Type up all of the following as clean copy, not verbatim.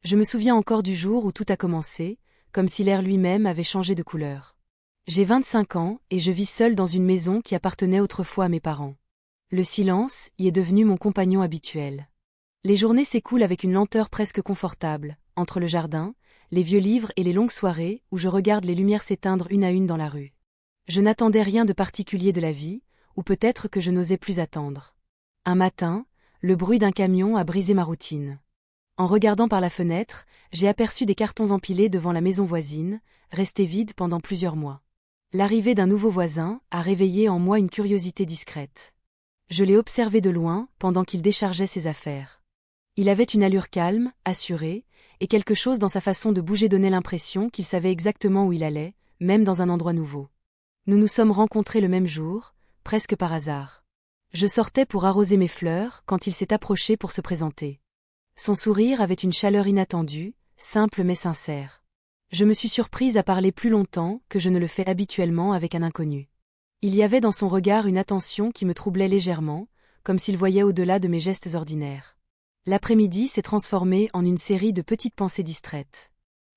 Je me souviens encore du jour où tout a commencé, comme si l'air lui-même avait changé de couleur. J'ai 25 ans et je vis seule dans une maison qui appartenait autrefois à mes parents. Le silence y est devenu mon compagnon habituel. Les journées s'écoulent avec une lenteur presque confortable, entre le jardin, les vieux livres et les longues soirées où je regarde les lumières s'éteindre une à une dans la rue. Je n'attendais rien de particulier de la vie, ou peut-être que je n'osais plus attendre. Un matin, le bruit d'un camion a brisé ma routine. En regardant par la fenêtre, j'ai aperçu des cartons empilés devant la maison voisine, restés vides pendant plusieurs mois. L'arrivée d'un nouveau voisin a réveillé en moi une curiosité discrète. Je l'ai observé de loin pendant qu'il déchargeait ses affaires. Il avait une allure calme, assurée, et quelque chose dans sa façon de bouger donnait l'impression qu'il savait exactement où il allait, même dans un endroit nouveau. Nous nous sommes rencontrés le même jour, presque par hasard. Je sortais pour arroser mes fleurs quand il s'est approché pour se présenter. Son sourire avait une chaleur inattendue, simple mais sincère. Je me suis surprise à parler plus longtemps que je ne le fais habituellement avec un inconnu. Il y avait dans son regard une attention qui me troublait légèrement, comme s'il voyait au-delà de mes gestes ordinaires. L'après-midi s'est transformé en une série de petites pensées distraites.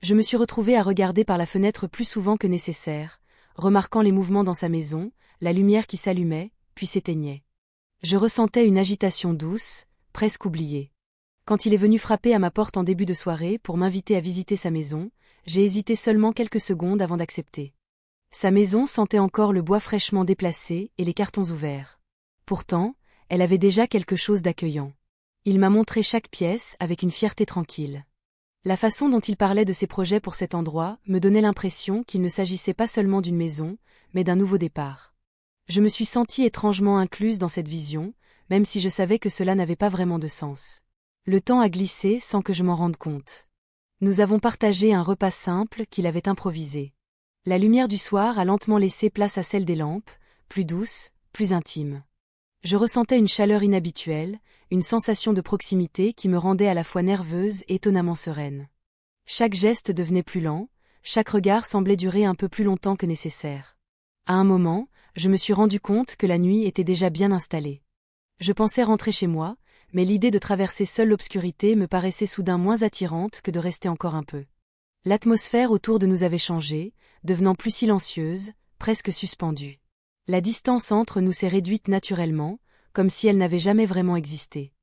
Je me suis retrouvée à regarder par la fenêtre plus souvent que nécessaire, remarquant les mouvements dans sa maison, la lumière qui s'allumait, puis s'éteignait. Je ressentais une agitation douce, presque oubliée. Quand il est venu frapper à ma porte en début de soirée pour m'inviter à visiter sa maison, j'ai hésité seulement quelques secondes avant d'accepter. Sa maison sentait encore le bois fraîchement déplacé et les cartons ouverts. Pourtant, elle avait déjà quelque chose d'accueillant. Il m'a montré chaque pièce avec une fierté tranquille. La façon dont il parlait de ses projets pour cet endroit me donnait l'impression qu'il ne s'agissait pas seulement d'une maison, mais d'un nouveau départ. Je me suis sentie étrangement incluse dans cette vision, même si je savais que cela n'avait pas vraiment de sens. Le temps a glissé sans que je m'en rende compte. Nous avons partagé un repas simple qu'il avait improvisé. La lumière du soir a lentement laissé place à celle des lampes, plus douce, plus intime. Je ressentais une chaleur inhabituelle, une sensation de proximité qui me rendait à la fois nerveuse et étonnamment sereine. Chaque geste devenait plus lent, chaque regard semblait durer un peu plus longtemps que nécessaire. À un moment, je me suis rendu compte que la nuit était déjà bien installée. Je pensais rentrer chez moi, mais l'idée de traverser seule l'obscurité me paraissait soudain moins attirante que de rester encore un peu. L'atmosphère autour de nous avait changé, devenant plus silencieuse, presque suspendue. La distance entre nous s'est réduite naturellement, comme si elle n'avait jamais vraiment existé.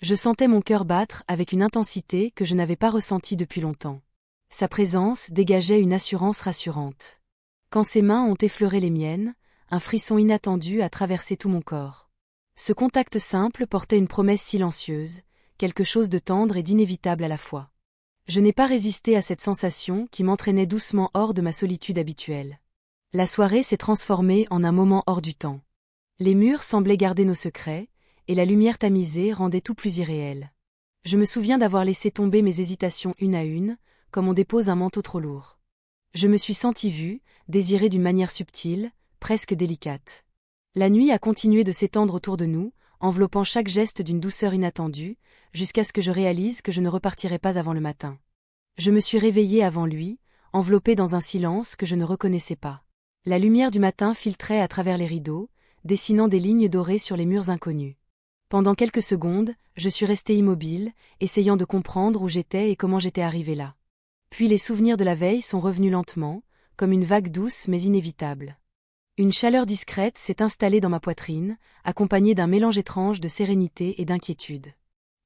Je sentais mon cœur battre avec une intensité que je n'avais pas ressentie depuis longtemps. Sa présence dégageait une assurance rassurante. Quand ses mains ont effleuré les miennes, un frisson inattendu a traversé tout mon corps. Ce contact simple portait une promesse silencieuse, quelque chose de tendre et d'inévitable à la fois. Je n'ai pas résisté à cette sensation qui m'entraînait doucement hors de ma solitude habituelle. La soirée s'est transformée en un moment hors du temps. Les murs semblaient garder nos secrets, et la lumière tamisée rendait tout plus irréel. Je me souviens d'avoir laissé tomber mes hésitations une à une, comme on dépose un manteau trop lourd. Je me suis sentie vue, désirée d'une manière subtile, presque délicate. La nuit a continué de s'étendre autour de nous, enveloppant chaque geste d'une douceur inattendue, jusqu'à ce que je réalise que je ne repartirai pas avant le matin. Je me suis réveillée avant lui, enveloppée dans un silence que je ne reconnaissais pas. La lumière du matin filtrait à travers les rideaux, dessinant des lignes dorées sur les murs inconnus. Pendant quelques secondes, je suis restée immobile, essayant de comprendre où j'étais et comment j'étais arrivée là. Puis les souvenirs de la veille sont revenus lentement, comme une vague douce mais inévitable. Une chaleur discrète s'est installée dans ma poitrine, accompagnée d'un mélange étrange de sérénité et d'inquiétude.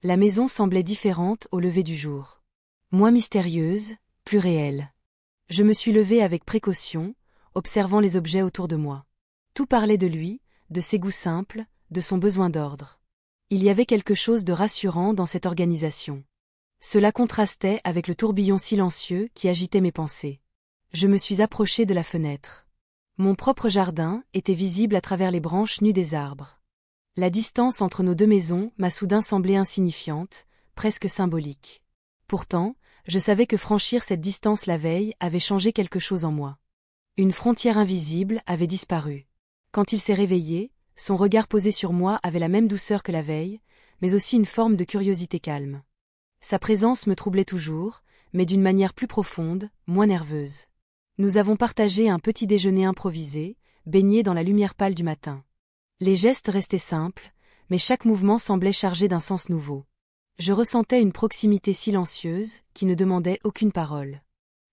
La maison semblait différente au lever du jour. Moins mystérieuse, plus réelle. Je me suis levée avec précaution, observant les objets autour de moi. Tout parlait de lui, de ses goûts simples, de son besoin d'ordre. Il y avait quelque chose de rassurant dans cette organisation. Cela contrastait avec le tourbillon silencieux qui agitait mes pensées. Je me suis approchée de la fenêtre. Mon propre jardin était visible à travers les branches nues des arbres. La distance entre nos deux maisons m'a soudain semblé insignifiante, presque symbolique. Pourtant, je savais que franchir cette distance la veille avait changé quelque chose en moi. Une frontière invisible avait disparu. Quand il s'est réveillé, son regard posé sur moi avait la même douceur que la veille, mais aussi une forme de curiosité calme. Sa présence me troublait toujours, mais d'une manière plus profonde, moins nerveuse. Nous avons partagé un petit déjeuner improvisé, baigné dans la lumière pâle du matin. Les gestes restaient simples, mais chaque mouvement semblait chargé d'un sens nouveau. Je ressentais une proximité silencieuse, qui ne demandait aucune parole.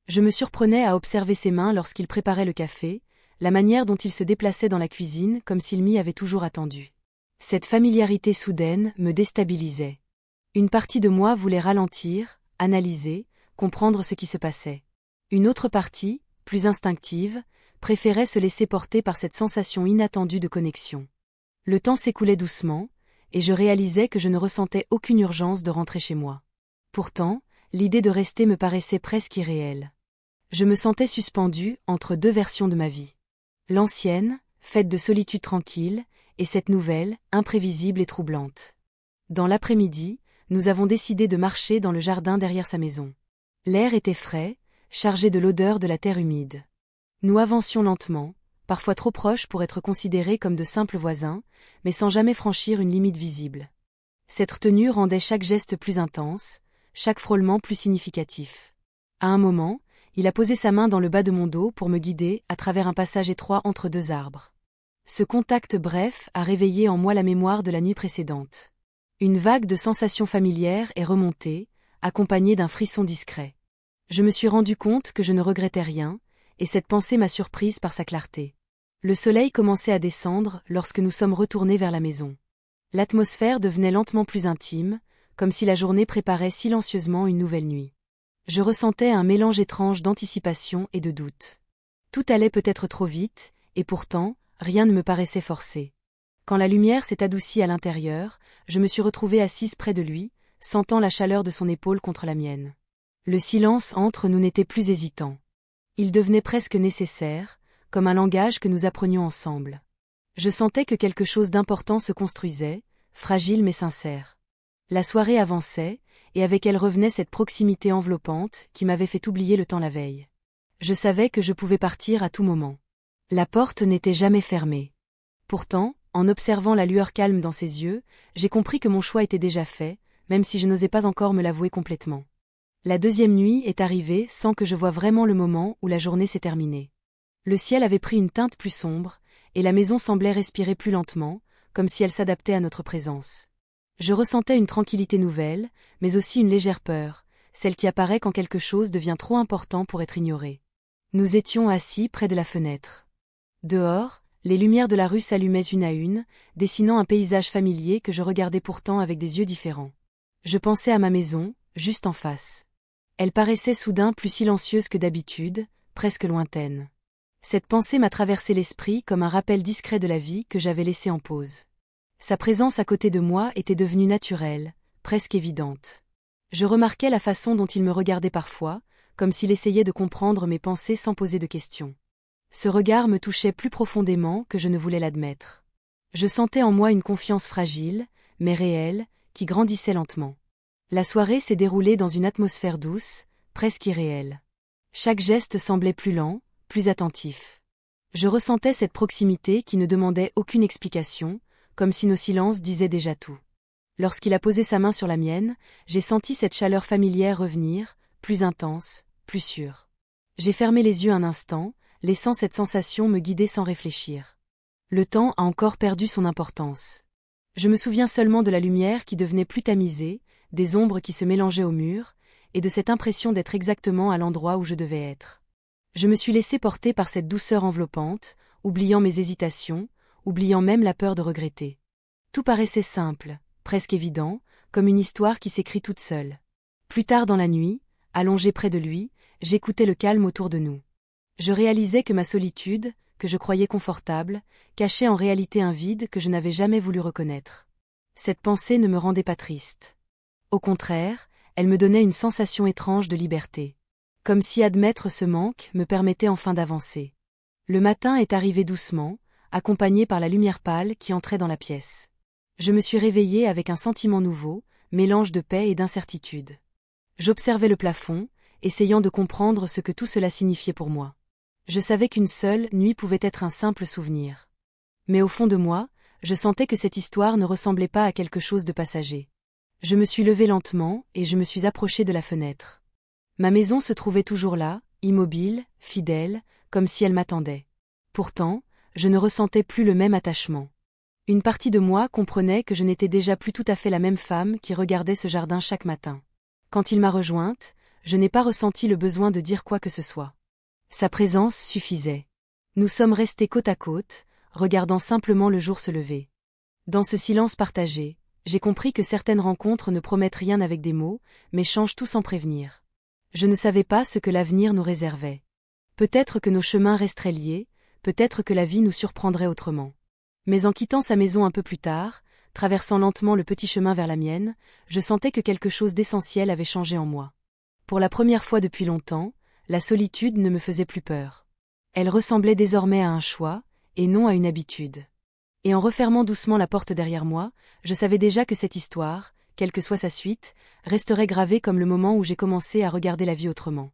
Je me surprenais à observer ses mains lorsqu'il préparait le café, la manière dont il se déplaçait dans la cuisine comme s'il m'y avait toujours attendu. Cette familiarité soudaine me déstabilisait. Une partie de moi voulait ralentir, analyser, comprendre ce qui se passait. Une autre partie, plus instinctive, préférait se laisser porter par cette sensation inattendue de connexion. Le temps s'écoulait doucement, et je réalisais que je ne ressentais aucune urgence de rentrer chez moi. Pourtant, l'idée de rester me paraissait presque irréelle. Je me sentais suspendue entre deux versions de ma vie. L'ancienne, faite de solitude tranquille, et cette nouvelle, imprévisible et troublante. Dans l'après-midi, nous avons décidé de marcher dans le jardin derrière sa maison. L'air était frais, chargé de l'odeur de la terre humide. Nous avancions lentement, parfois trop proches pour être considérés comme de simples voisins, mais sans jamais franchir une limite visible. Cette tenue rendait chaque geste plus intense, chaque frôlement plus significatif. À un moment, il a posé sa main dans le bas de mon dos pour me guider à travers un passage étroit entre deux arbres. Ce contact bref a réveillé en moi la mémoire de la nuit précédente. Une vague de sensations familières est remontée, accompagnée d'un frisson discret. Je me suis rendu compte que je ne regrettais rien, et cette pensée m'a surprise par sa clarté. Le soleil commençait à descendre lorsque nous sommes retournés vers la maison. L'atmosphère devenait lentement plus intime, comme si la journée préparait silencieusement une nouvelle nuit. Je ressentais un mélange étrange d'anticipation et de doute. Tout allait peut-être trop vite, et pourtant, rien ne me paraissait forcé. Quand la lumière s'est adoucie à l'intérieur, je me suis retrouvée assise près de lui, sentant la chaleur de son épaule contre la mienne. Le silence entre nous n'était plus hésitant. Il devenait presque nécessaire, comme un langage que nous apprenions ensemble. Je sentais que quelque chose d'important se construisait, fragile mais sincère. La soirée avançait, et avec elle revenait cette proximité enveloppante qui m'avait fait oublier le temps la veille. Je savais que je pouvais partir à tout moment. La porte n'était jamais fermée. Pourtant, en observant la lueur calme dans ses yeux, j'ai compris que mon choix était déjà fait, même si je n'osais pas encore me l'avouer complètement. La deuxième nuit est arrivée sans que je voie vraiment le moment où la journée s'est terminée. Le ciel avait pris une teinte plus sombre, et la maison semblait respirer plus lentement, comme si elle s'adaptait à notre présence. Je ressentais une tranquillité nouvelle, mais aussi une légère peur, celle qui apparaît quand quelque chose devient trop important pour être ignoré. Nous étions assis près de la fenêtre. Dehors, les lumières de la rue s'allumaient une à une, dessinant un paysage familier que je regardais pourtant avec des yeux différents. Je pensais à ma maison, juste en face. Elle paraissait soudain plus silencieuse que d'habitude, presque lointaine. Cette pensée m'a traversé l'esprit comme un rappel discret de la vie que j'avais laissée en pause. Sa présence à côté de moi était devenue naturelle, presque évidente. Je remarquais la façon dont il me regardait parfois, comme s'il essayait de comprendre mes pensées sans poser de questions. Ce regard me touchait plus profondément que je ne voulais l'admettre. Je sentais en moi une confiance fragile, mais réelle, qui grandissait lentement. La soirée s'est déroulée dans une atmosphère douce, presque irréelle. Chaque geste semblait plus lent, plus attentif. Je ressentais cette proximité qui ne demandait aucune explication, comme si nos silences disaient déjà tout. Lorsqu'il a posé sa main sur la mienne, j'ai senti cette chaleur familière revenir, plus intense, plus sûre. J'ai fermé les yeux un instant, laissant cette sensation me guider sans réfléchir. Le temps a encore perdu son importance. Je me souviens seulement de la lumière qui devenait plus tamisée, des ombres qui se mélangeaient aux murs, et de cette impression d'être exactement à l'endroit où je devais être. Je me suis laissé porter par cette douceur enveloppante, oubliant mes hésitations, oubliant même la peur de regretter. Tout paraissait simple, presque évident, comme une histoire qui s'écrit toute seule. Plus tard dans la nuit, allongé près de lui, j'écoutais le calme autour de nous. Je réalisais que ma solitude, que je croyais confortable, cachait en réalité un vide que je n'avais jamais voulu reconnaître. Cette pensée ne me rendait pas triste. Au contraire, elle me donnait une sensation étrange de liberté. Comme si admettre ce manque me permettait enfin d'avancer. Le matin est arrivé doucement, accompagné par la lumière pâle qui entrait dans la pièce. Je me suis réveillée avec un sentiment nouveau, mélange de paix et d'incertitude. J'observais le plafond, essayant de comprendre ce que tout cela signifiait pour moi. Je savais qu'une seule nuit pouvait être un simple souvenir. Mais au fond de moi, je sentais que cette histoire ne ressemblait pas à quelque chose de passager. Je me suis levée lentement et je me suis approchée de la fenêtre. Ma maison se trouvait toujours là, immobile, fidèle, comme si elle m'attendait. Pourtant, je ne ressentais plus le même attachement. Une partie de moi comprenait que je n'étais déjà plus tout à fait la même femme qui regardait ce jardin chaque matin. Quand il m'a rejointe, je n'ai pas ressenti le besoin de dire quoi que ce soit. Sa présence suffisait. Nous sommes restés côte à côte, regardant simplement le jour se lever. Dans ce silence partagé, j'ai compris que certaines rencontres ne promettent rien avec des mots, mais changent tout sans prévenir. Je ne savais pas ce que l'avenir nous réservait. Peut-être que nos chemins resteraient liés, peut-être que la vie nous surprendrait autrement. Mais en quittant sa maison un peu plus tard, traversant lentement le petit chemin vers la mienne, je sentais que quelque chose d'essentiel avait changé en moi. Pour la première fois depuis longtemps, la solitude ne me faisait plus peur. Elle ressemblait désormais à un choix, et non à une habitude. Et en refermant doucement la porte derrière moi, je savais déjà que cette histoire, quelle que soit sa suite, resterait gravée comme le moment où j'ai commencé à regarder la vie autrement.